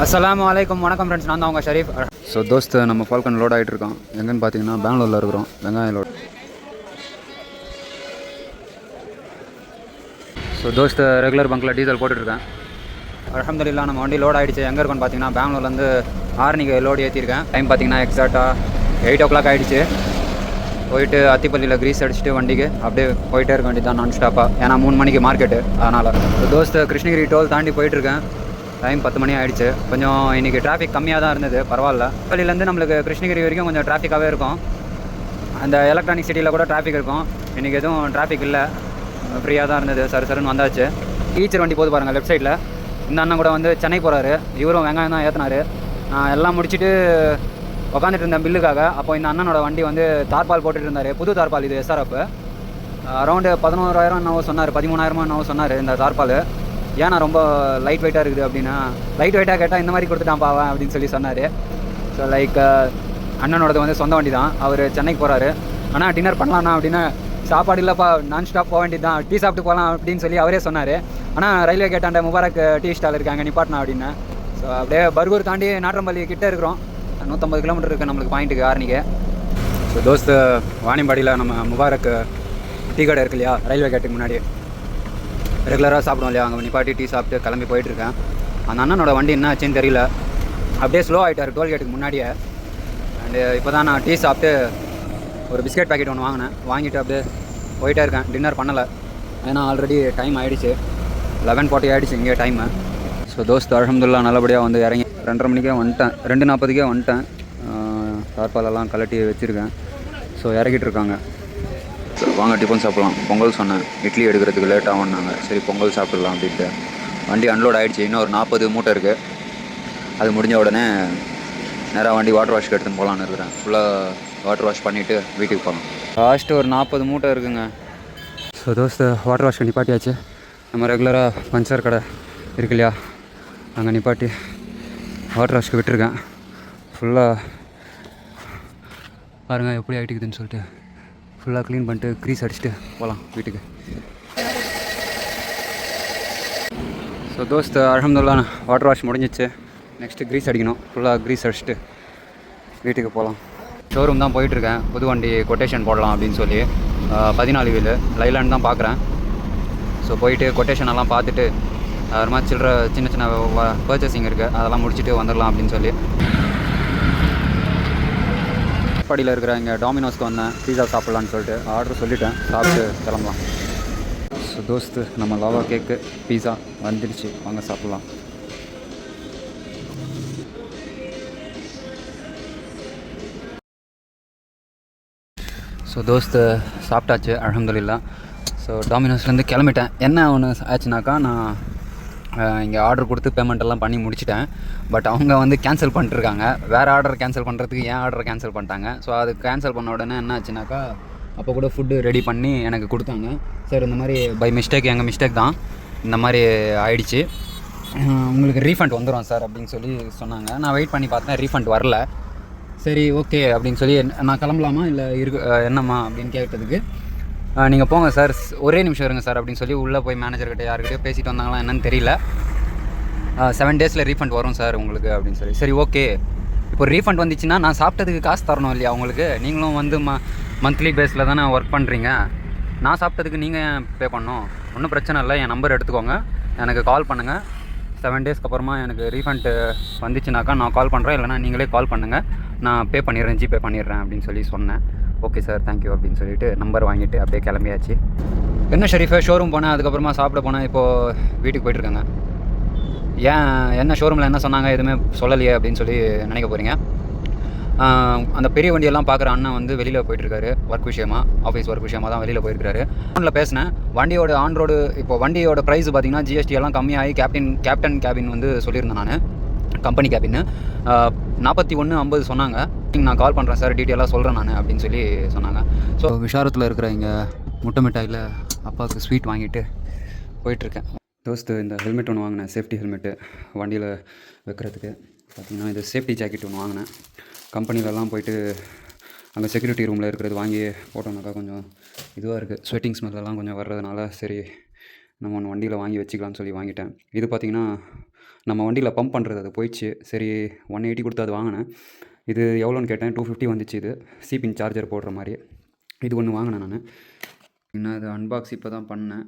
அஸ்ஸலாமு அலைக்கும். வணக்கம் ஃப்ரெண்ட்ஸ், நான் தான் உங்கள் ஷரீஃப். ஸோ தோஸ்து, நம்ம ஃபால்கன் லோட் ஆகிட்டு இருக்கோம். எங்கன்னு பார்த்தீங்கன்னா பெங்களூரில் இருக்கிறோம். வெங்காயம் லோட். ஸோ தோஸ்து, ரெகுலர் பங்க்கில் டீசல் போட்டுட்ருக்கேன். அல்ஹம்துலில்லாஹ் நம்ம வண்டி லோட் ஆகிடுச்சு. எங்கே இருக்குன்னு பார்த்தீங்கன்னா பெங்களூர்லேருந்து ஆர்னிக்கு லோடு ஏற்றிருக்கேன். டைம் பார்த்தீங்கன்னா எக்ஸாக்டாக 8 o'clock ஆகிடுச்சு. போயிட்டு அத்திப்பள்ளியில் க்ரீஸ் அடிச்சுட்டு வண்டிக்கு அப்படியே போயிட்டே இருக்க வேண்டியது தான் நான் ஸ்டாப்பாக. ஏன்னா 3 மணிக்கு மார்க்கெட்டு. அதனால் தோஸ்து கிருஷ்ணகிரி டோல் தாண்டி போயிட்டுருக்கேன். டைம் 10 மணி ஆகிடுச்சு. கொஞ்சம் இன்றைக்கி டிராஃபிக் கம்மியாக தான் இருந்தது, பரவாயில்ல. பள்ளியிலேருந்து நம்மளுக்கு கிருஷ்ணகிரி வரைக்கும் கொஞ்சம் டிராஃபிக்காகவே இருக்கும். அந்த எலக்ட்ரானிக் சிட்டியில் கூட டிராஃபிக் இருக்கும். இன்றைக்கி எதுவும் டிராஃபிக் இல்லை, ஃப்ரீயாக தான் இருந்தது. சருன்னு வந்தாச்சு. டீச்சர் வண்டி போது பாருங்கள் லெஃப்ட் சைடில். இந்த அண்ணன் கூட வந்து சென்னை போகிறாரு. இவரும் வெங்காயம் தான் ஏற்றினார். நான் எல்லாம் முடிச்சுட்டு உட்காந்துட்டு இருந்தேன் பில்லுக்காக. அப்போ இந்த அண்ணனோட வண்டி வந்து தார்பால் போட்டுட்டு இருந்தார். புது தார்பால் இது, SRF. அரௌண்டு 11,000 என்னவோ சொன்னார், 13,000 என்னவோ சொன்னார் இந்த தார்பால். ஏன்னா ரொம்ப லைட் வெயிட்டாக இருக்குது அப்படின்னா, லைட் வெயிட்டாக கேட்டால் இந்த மாதிரி கொடுத்துட்டான் பாவன் அப்படின்னு சொல்லி சொன்னார். ஸோ லைக் அண்ணனோடது வந்து சொந்த வண்டி தான். அவர் சென்னைக்கு போகிறாரு. ஆனால் டின்னர் பண்ணலான்னா அப்படின்னா, சாப்பாடு இல்லைப்பா, நான் ஸ்டாப் போக வேண்டியது தான், டீ சாப்பிட்டு போகலாம் அப்படின்னு சொல்லி அவரே சொன்னார். ஆனால் ரயில்வே கேட்டாண்ட முபாரக் டீ ஸ்டால் இருக்காங்க, நிப்பாட்டினா அப்படின்னு. ஸோ அப்படியே பர்கூர் தாண்டி நாற்றம்பள்ளி கிட்டே இருக்கிறோம். 150 கிலோமீட்டர் இருக்குது நம்மளுக்கு பாயிண்ட்டுக்கு, ஆர்னிக்கு. ஸோ தோஸ்து, வாணியம்பாடியில் நம்ம முபாரக் டீ கடை இருக்கு இல்லையா, ரயில்வே கேட்டுக்கு முன்னாடி ரெகுலராக சாப்பிடுவோம் இல்லையா, அங்கே நிப்பாட்டி டீ சாப்பிட்டு கிளம்பி போயிட்டுருக்கேன். அந்த அண்ணனோட வண்டி என்ன ஆச்சுன்னு தெரியல, அப்படியே ஸ்லோ ஆகிட்டார் டோல்கேட்டுக்கு முன்னாடியே. அண்டு இப்போ தான் நான் டீ சாப்பிட்டு ஒரு பிஸ்கெட் பேக்கெட் ஒன்று வாங்கினேன். வாங்கிட்டு அப்படியே போயிட்டே இருக்கேன். டின்னர் பண்ணலை, ஏன்னா ஆல்ரெடி டைம் ஆகிடுச்சு. 11:40 ஆகிடுச்சு இங்கே டைமு. ஸோ தோஸ்து, அல்ஹம்துலில்லாஹ் நல்லபடியாக வந்து இறங்கி 2:30 மணிக்கே வந்துட்டேன். 2:40க்கே வந்துட்டேன். தார்பாலெல்லாம் கலட்டி வச்சுருக்கேன். ஸோ இறக்கிட்டு இருக்காங்க. வாங்க டிஃபன் சாப்பிட்லாம். பொங்கல் சொன்னேன், இட்லி எடுக்கிறதுக்கு லேட் ஆகும்னாங்க. சரி பொங்கல் சாப்பிட்லாம் அப்படின்ட்டு வண்டி அன்லோட் ஆகிடுச்சு. இன்னும் ஒரு 40 மூட்டை இருக்குது. அது முடிஞ்ச உடனே நேராக வண்டி வாட்டர் வாஷ்க்கு எடுத்துன்னு போகலான்னு இருக்கிறேன். ஃபுல்லாக வாட்டர் வாஷ் பண்ணிவிட்டு வீட்டுக்கு போகலாம். லாஸ்ட்டு ஒரு 40 மூட்டை இருக்குங்க. ஸோ தோஸ்து, வாட்டர் வாஷ்க்கு நிப்பாட்டியாச்சு. நம்ம ரெகுலராக பஞ்சர் கடை இருக்கு இல்லையா, அங்கே நிப்பாட்டி வாட்டர் வாஷ்க்கு விட்டுருக்கேன். ஃபுல்லாக பாருங்கள் எப்படி ஆகிட்டுக்குதுன்னு சொல்லிட்டு ஃபுல்லாக க்ளீன் பண்ணிட்டு க்ரீஸ் அடிச்சுட்டு போகலாம் வீட்டுக்கு. ஸோ தோஸ்து, அல்ஹம்துலில்லாஹ் வாட்டர் வாஷ் முடிஞ்சிச்சு. நெக்ஸ்ட்டு க்ரீஸ் அடிக்கணும். ஃபுல்லாக க்ரீஸ் அடிச்சுட்டு வீட்டுக்கு போகலாம். ஷோரூம் தான் போயிட்டுருக்கேன். புது வண்டி கொட்டேஷன் போடலாம் அப்படின்னு சொல்லி 14 வீலு லைலாண்ட் தான் பார்க்குறேன். ஸோ போயிட்டு கொட்டேஷன் எல்லாம் பார்த்துட்டு அது மாதிரி சின்ன சின்ன பர்ச்சேசிங் இருக்குது, அதெல்லாம் முடிச்சுட்டு வந்துடலாம் அப்படின்னு சொல்லி படியில் இருக்கிற இங்கே டாமினோஸ்க்கு வந்தேன். பீஸா சாப்பிட்லான்னு சொல்லிட்டு ஆர்டர் சொல்லிட்டேன். சாப்பிட்டு கிளம்பலாம். ஸோ தோஸ்து, நம்ம லாவா கேக்கு பீஸா வந்துடுச்சு. வாங்க சாப்பிட்லாம். ஸோ தோஸ்து, சாப்பிட்டாச்சு அல்ஹம்துலில்லாஹ். ஸோ டாமினோஸ்லேருந்து கிளம்பிட்டேன். என்ன ஒன்று ஆச்சுனாக்கா, நான் இங்கே ஆர்டர் கொடுத்து பேமெண்ட்டெல்லாம் பண்ணி முடிச்சிட்டேன். பட் அவங்க வந்து கேன்சல் பண்ணிட்டுருக்காங்க. வேறு ஆர்டர் கேன்சல் பண்ணுறதுக்கு என் ஆர்டரை கேன்சல் பண்ணிட்டாங்க. ஸோ அது கேன்சல் பண்ண உடனே என்ன ஆச்சுனாக்கா, அப்போ கூட ஃபுட்டு ரெடி பண்ணி எனக்கு கொடுத்தாங்க. சார் இந்த மாதிரி பை மிஸ்டேக், எங்கள் மிஸ்டேக் தான், இந்த மாதிரி ஆயிடுச்சு, உங்களுக்கு ரீஃபண்ட் வந்துடும் சார் அப்படின்னு சொல்லி சொன்னாங்க. நான் வெயிட் பண்ணி பார்த்தேன், ரீஃபண்ட் வரல. சரி ஓகே அப்படின்னு சொல்லி நான் கிளம்பலாமா இல்லை என்னம்மா அப்படின்னு கேட்டதுக்கு, நீங்கள் போங்க சார், ஒரே நிமிஷம் இருங்க சார் அப்படின்னு சொல்லி உள்ளே போய் மேனேஜர்கிட்ட யார்கிட்டயோ பேசிட்டு வந்தாங்களா என்னன்னு தெரியல. 7 days ரீஃபண்ட் வரும் சார் உங்களுக்கு அப்படின்னு சொல்லி. சரி ஓகே, இப்போ ரீஃபண்ட் வந்துச்சுன்னா நான் சாப்பிட்டதுக்கு காசு தரணும் இல்லையா உங்களுக்கு? நீங்களும் வந்து மந்த்லி பேஸில் தானே ஒர்க் பண்ணுறீங்க. நான் சாப்பிட்டதுக்கு நீங்கள் ஏன் பே பண்ணணும்? ஒன்றும் பிரச்சனை இல்லை, என் நம்பர் எடுத்துக்கோங்க, எனக்கு கால் பண்ணுங்கள். 7 days அப்புறமா எனக்கு ரீஃபண்ட் வந்துச்சுனாக்கா நான் கால் பண்ணுறேன், இல்லைனா நீங்களே கால் பண்ணுங்கள், நான் பே பண்ணிடுறேன், ஜிபே பண்ணிடுறேன் அப்படின்னு சொல்லி சொன்னேன். ஓகே சார், தேங்க்யூ அப்படின்னு சொல்லிவிட்டு நம்பர் வாங்கிட்டு அப்படியே கிளம்பியாச்சு. என்ன ஷரீஃபே, ஷோரூம் போனேன், அதுக்கப்புறமா சாப்பிட போனேன், இப்போது வீட்டுக்கு போயிட்டுருக்காங்க. ஏன் என்ன ஷோரூமில் என்ன சொன்னாங்க எதுவுமே சொல்லலையே அப்படின்னு சொல்லி நினைக்க போகிறீங்க. அந்த பெரிய வண்டியெல்லாம் பார்க்குற அண்ணன் வந்து வெளியில் போயிட்டுருக்காரு, ஒர்க் விஷயமா, ஆஃபீஸ் ஒர்க் விஷயமாக தான் வெளியில் போயிருக்காரு. ஃபோனில் பேசினேன். வண்டியோட ஆன்ரோடு இப்போ வண்டியோட ப்ரைஸ் பார்த்திங்கன்னா GST எல்லாம் கம்மியாகி கேப்டன் கேபின் வந்து சொல்லியிருந்தேன் நான், கம்பெனி கேபின்னு 4150 சொன்னாங்க. நான் கால் பண்ணுறேன் சார், டீட்டெயிலாக சொல்கிறேன் நான் அப்படின்னு சொல்லி சொன்னாங்க. ஸோ விஷாரத்தில் இருக்கிற இங்கே முட்டை மிட்டாயில் அப்பாவுக்கு ஸ்வீட் வாங்கிட்டு போயிட்டுருக்கேன். தோஸ்து, இந்த ஹெல்மெட் ஒன்று வாங்கினேன், சேஃப்டி ஹெல்மெட்டு வண்டியில் வைக்கிறதுக்கு. பார்த்திங்கன்னா இது சேஃப்டி ஜாக்கெட் ஒன்று வாங்கினேன். கம்பெனிலலாம் போயிட்டு அங்கே செக்யூரிட்டி ரூமில் இருக்கிறது வாங்கி போட்டோம்னாக்கா கொஞ்சம் இதுவாக இருக்குது, ஸ்வெட்டிங் ஸ்மெல்லாம் கொஞ்சம் வர்றதுனால சரி நம்ம ஒன்று வண்டியில் வாங்கி வச்சுக்கலாம்னு சொல்லி வாங்கிட்டேன். இது பார்த்திங்கன்னா நம்ம வண்டியில் பம்ப் பண்ணுறது அது போயிடுச்சு. சரி 180 கொடுத்து அது வாங்கினேன். இது எவ்வளோன்னு கேட்டேன். 250 வந்துச்சு. இது சிபின் சார்ஜர் போடுற மாதிரி இது ஒன்று வாங்கினேன் நான். இன்னும் அது அன்பாக்ஸ் இப்போ தான் பண்ணேன்.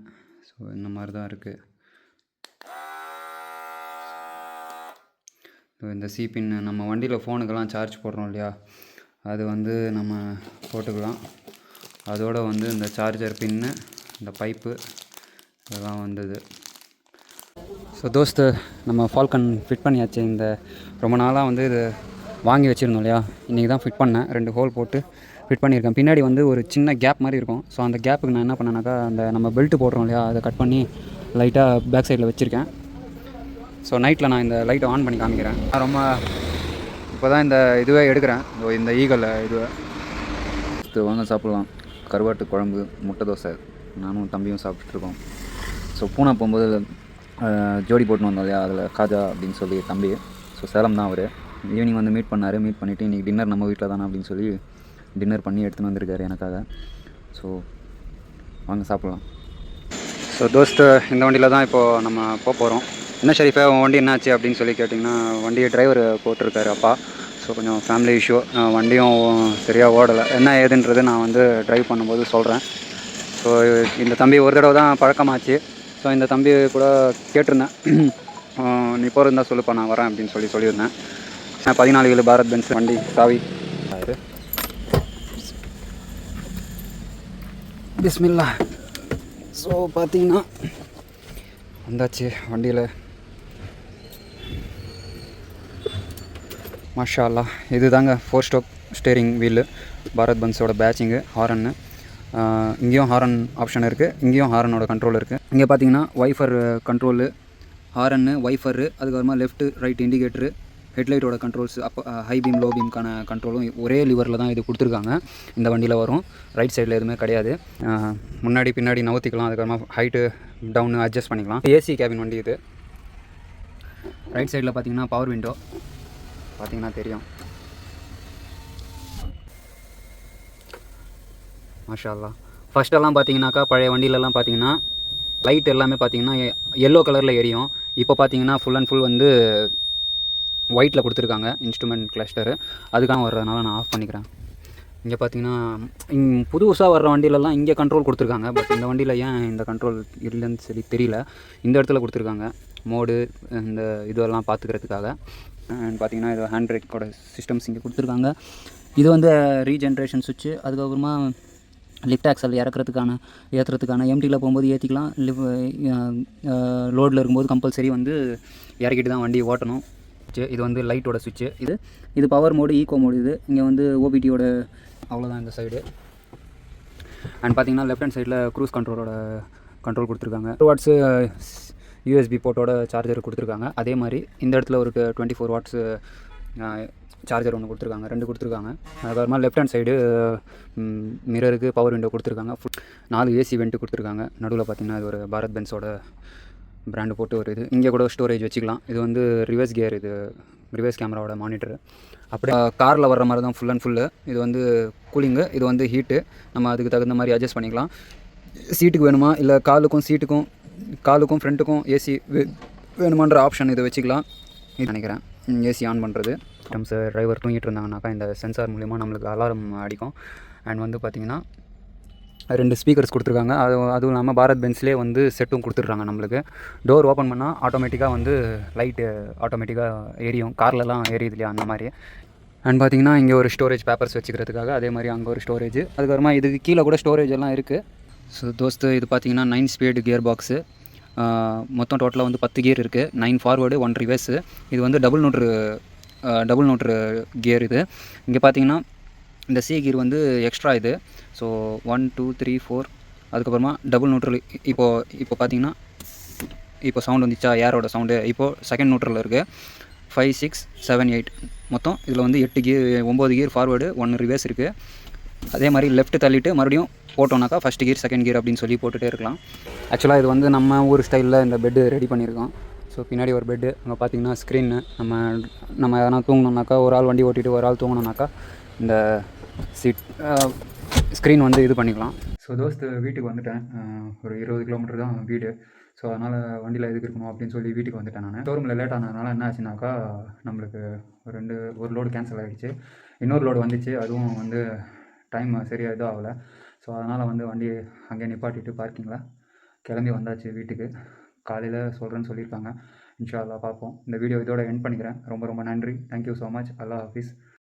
ஸோ இந்த மாதிரி தான் இருக்குது. இந்த சிபின் நம்ம வண்டியில் ஃபோனுக்கெல்லாம் சார்ஜ் போடுறோம் இல்லையா, அது வந்து நம்ம போட்டுக்கலாம். அதோடு வந்து இந்த சார்ஜர் பின்னு, இந்த பைப்பு இதெல்லாம் வந்தது. ஸோ தோஸ்து நம்ம ஃபால்கன் ஃபிட் பண்ணியாச்சு. இந்த ரொம்ப நாளாக வந்து இது வாங்கி வச்சுருந்தோம் இல்லையா, இன்றைக்கி தான் ஃபிட் பண்ணேன். 2 ஹோல் போட்டு ஃபிட் பண்ணியிருக்கேன். பின்னாடி வந்து ஒரு சின்ன கேப் மாதிரி இருக்கும். ஸோ அந்த கேப்புக்கு நான் என்ன பண்ணேன்னாக்கா, அந்த நம்ம பெல்ட்டு போடுறோம் இல்லையா, அதை கட் பண்ணி லைட்டாக பேக் சைடில் வச்சுருக்கேன். ஸோ நைட்டில் நான் இந்த லைட்டை ஆன் பண்ணி காமிக்கிறேன். நான் ரொம்ப இப்போ தான் இந்த இதுவே எடுக்கிறேன், இந்த ஈகலை இதுவை. வாங்க சாப்பிட்லாம். கருவாட்டு குழம்பு, முட்டை தோசை, நானும் தம்பியும் சாப்பிட்டுருக்கோம். ஸோ பூனா போகும்போது ஜோடி போட்டுன்னு வந்தோம் இல்லையா, அதில் காஜா அப்படின்னு சொல்லி தம்பி. ஸோ சேலம் தான் அவர். ஈவினிங் வந்து மீட் பண்ணார். மீட் பண்ணிவிட்டு இன்றைக்கி டின்னர் நம்ம வீட்டில் தானே அப்படின்னு சொல்லி டின்னர் பண்ணி எடுத்துன்னு வந்திருக்காரு எனக்காக. ஸோ வாங்க சாப்பிட்லாம். ஸோ தோஸ்து இந்த வண்டியில் தான் இப்போது நம்ம போகிறோம். என்ன ஷரீஃபே உன் வண்டி என்னாச்சு அப்படின்னு சொல்லி கேட்டிங்கன்னா, வண்டியை டிரைவர் போட்டிருக்காரு அப்பா. ஸோ கொஞ்சம் ஃபேமிலி இஷ்யூ, வண்டியும் சரியாக ஓடலை. என்ன ஏதுன்றது நான் வந்து ட்ரைவ் பண்ணும்போது சொல்கிறேன். ஸோ இந்த தம்பி ஒரு தடவை தான் பழக்கமாச்சு. ஸோ இந்த தம்பி கூட கேட்டிருந்தேன், நீ போகிறதா சொல்லுப்பா நான் வரேன் அப்படின்னு சொல்லியிருந்தேன். 14 பாரத் பென்ஸ் வண்டி சாவி. பிஸ்மில்லா. ஸோ பார்த்தீங்கன்னா வந்தாச்சு வண்டியில். மாஷா அல்லா. இது தாங்க 4 ஸ்டோக் ஸ்டேரிங் வீலு, பாரத் பென்ஸோட பேட்சிங்கு. ஹாரன்னு இங்கேயும் ஹாரன் ஆப்ஷன் இருக்குது, இங்கேயும் ஹாரனோட கண்ட்ரோல் இருக்குது. இங்கே பார்த்தீங்கன்னா வைஃபர் கண்ட்ரோலு, ஹாரன்னு, வைஃபரு, அதுக்கப்புறமா லெஃப்ட்டு ரைட் இண்டிகேட்டரு, ஹெட்லைட்டோட கண்ட்ரோல்ஸ், அப்போ ஹை பீம் லோ பீம்க்கான கண்ட்ரோலும் ஒரே லிவரில் தான் இது கொடுத்துருக்காங்க. இந்த வண்டியில் வரும். ரைட் சைடில் எதுவுமே கிடையாது. முன்னாடி பின்னாடி நவுத்திக்கலாம். அதுக்கப்புறமா ஹைட்டு டவுனு அட்ஜஸ்ட் பண்ணிக்கலாம். ஏசி கேபின் வண்டி இது. ரைட் சைடில் பார்த்தீங்கன்னா பவர் விண்டோ பார்த்தீங்கன்னா தெரியும். மாஷா அல்லா. ஃபஸ்ட்டெல்லாம் பார்த்தீங்கன்னாக்கா பழைய வண்டியிலலாம் பார்த்தீங்கன்னா லைட் எல்லாமே பார்த்தீங்கன்னா எல்லோ கலரில் எரியும். இப்போ பார்த்தீங்கன்னா ஃபுல் அண்ட் ஃபுல் வந்து ஒயிட்டில் கொடுத்துருக்காங்க இன்ஸ்ட்ருமெண்ட் கிளஸ்டரு. அதுக்காக வர்றதுனால நான் ஆஃப் பண்ணிக்கிறேன். இங்கே பார்த்தீங்கன்னா புதுசாக வர்ற வண்டியிலலாம் இங்கே கண்ட்ரோல் கொடுத்துருக்காங்க. பட் இந்த வண்டியில் ஏன் இந்த கண்ட்ரோல் இல்லைன்னு சொல்லி தெரியல. இந்த இடத்துல கொடுத்துருக்காங்க மோடு, இந்த இதெல்லாம் பார்த்துக்கிறதுக்காக. அண்ட் பார்த்தீங்கன்னா இது ஹேண்ட் பிரேக்கோட சிஸ்டம்ஸ் இங்கே கொடுத்துருக்காங்க. இது வந்து ரீஜென்ரேஷன் சுவிட்சு. அதுக்கப்புறமா லிஃப்ட் ஆக்சல் ஏற்றுறதுக்கான எம்டியில் போகும்போது ஏற்றிக்கலாம். லோடில் இருக்கும்போது கம்பல்சரி வந்து இறக்கிட்டு தான் வண்டி ஓட்டணும். இது வந்து லைட்டோட சுவிட்சு. இது பவர் மோடு, ஈகோ மோடு. இது இங்கே வந்து ஓபிடியோட அவ்வளோதான் இந்த சைடு. அண்ட் பார்த்தீங்கன்னா லெஃப்ட் ஹேண்ட் சைடில் க்ரூஸ் கண்ட்ரோல் கொடுத்துருக்காங்க. 2 வாட்ஸு யூஎஸ்பி போர்ட்டோட சார்ஜர் கொடுத்துருக்காங்க. அதே மாதிரி இந்த இடத்துல ஒரு 24 வாட்ஸு சார்ஜர் ஒன்று கொடுத்துருக்காங்க, 2 கொடுத்துருக்காங்க. அதுக்கப்புறமா லெஃப்ட் ஹேண்ட் சைடு மிரருக்கு பவர் விண்டோ கொடுத்துருக்காங்க. 4 ஏசி வெண்ட்டு கொடுத்துருக்காங்க. நடுவில் பார்த்திங்கன்னா இது ஒரு பாரத் பென்ஸோட பிராண்டு போட்டு ஒரு இது. இங்கே கூட ஸ்டோரேஜ் வச்சுக்கலாம். இது வந்து ரிவர்ஸ் கியர், இது ரிவர்ஸ் கேமராவோட மானிட்டரு. அப்படியே காரில் வர்ற மாதிரி தான் ஃபுல் அண்ட் ஃபுல்லு. இது வந்து கூலிங்கு, இது வந்து ஹீட்டு. நம்ம அதுக்கு தகுந்த மாதிரி அட்ஜஸ்ட் பண்ணிக்கலாம். சீட்டுக்கு வேணுமா இல்லை காலுக்கும் ஃப்ரண்ட்டுக்கும் ஏசி வேணுமான்ற ஆப்ஷன் இதை வச்சுக்கலாம். இது நினைக்கிறேன் ஏசி ஆன் பண்ணுறது. டிரைவர் தூங்கிட்டு இருந்தாங்கனாக்கா இந்த சென்சார் மூலிமா நம்மளுக்கு அலாரம் அடிக்கும். அண்ட் வந்து பார்த்திங்கன்னா 2 ஸ்பீக்கர்ஸ் கொடுத்துருக்காங்க. அதுவும் இல்லாமல் பாரத் பென்ஸ்லேயே வந்து செட்டும் கொடுத்துட்றாங்க நம்மளுக்கு. டோர் ஓப்பன் பண்ணால் ஆட்டோமேட்டிக்காக வந்து லைட்டு ஆட்டோமேட்டிக்காக எரியும். கார்லலாம் எரியுது இல்லையா, அந்த மாதிரி. அண்ட் பார்த்திங்கன்னா இங்கே ஒரு ஸ்டோரேஜ் பேப்பர்ஸ் வச்சுக்கிறதுக்காக, அதே மாதிரி அங்கே ஒரு ஸ்டோரேஜ். அதுக்கப்புறமா இதுக்கு கீழே கூட ஸ்டோரேஜ் எல்லாம் இருக்குது. ஸோ தோஸ்து இது பார்த்திங்கன்னா 9 ஸ்பீடு கியர் பாக்ஸு. மொத்தம் டோட்டலாக வந்து 10 கியர் இருக்குது. 9 ஃபார்வேர்டு 1 ரிவர்ஸு. இது வந்து டபுள் நோட்ரு கியர் இது. இங்கே பார்த்தீங்கன்னா இந்த சி கியர் வந்து எக்ஸ்ட்ரா இது. ஸோ 1 2 3 4 அதுக்கப்புறமா டபுள் நோட்ரல். இப்போ பார்த்தீங்கன்னா இப்போ சவுண்ட் வந்துச்சா, ஏரோட சவுண்டு. இப்போது செகண்ட் நோட்ரில் இருக்குது. 5 6 7 8 மொத்தம் இதில் வந்து 9 கியர் ஃபார்வேர்டு 1 ரிவர்ஸ் இருக்குது. அதே மாதிரி லெஃப்ட் தள்ளிட்டு மறுபடியும் போட்டோம்னாக்கா ஃபஸ்ட் கியர் செகண்ட் கியர் அப்படின்னு சொல்லி போட்டுகிட்டே இருக்கலாம். ஆக்சுவலாக இது வந்து நம்ம ஊர் ஸ்டைலில் இந்த பெட்டு ரெடி பண்ணியிருக்கோம். ஸோ பின்னாடி ஒரு பெட்டு, அங்கே பார்த்தீங்கன்னா ஸ்க்ரீனு. நம்ம எதனா தூங்கணுன்னாக்கா, ஒரு ஆள் வண்டி ஓட்டிகிட்டு ஒரு ஆள் தூங்கணுன்னாக்கா இந்த சீட் ஸ்க்ரீன் வந்து இது பண்ணிக்கலாம். ஸோ தோஸ்து வீட்டுக்கு வந்துட்டேன். ஒரு 20 கிலோமீட்டர் தான் வீடு. ஸோ அதனால் வண்டியில் எதுக்கு இருக்கணும் அப்படின்னு சொல்லி வீட்டுக்கு வந்துட்டேன் நான். ஷோரூமில் லேட் ஆனதுனால என்ன ஆச்சுனாக்கா, நம்மளுக்கு ஒரு லோடு கேன்சல் ஆகிடுச்சு. இன்னொரு லோடு வந்துச்சு, அதுவும் வந்து டைம் சரியாக இதுவும் ஆகலை. ஸோ அதனால் வந்து வண்டி அங்கேயே நிப்பாட்டிட்டு பார்க்கிங்கில் கிளம்பி வந்தாச்சு வீட்டுக்கு. காலையில் சொல்கிறேன்னு சொல்லியிருக்காங்க. இன்ஷா அல்லாஹ் பார்ப்போம். இந்த வீடியோ இதோட எண்ட் பண்ணிக்கிறேன். ரொம்ப ரொம்ப நன்றி. Thank you so much. அல்லாஹ் ஹாஃபிஸ்.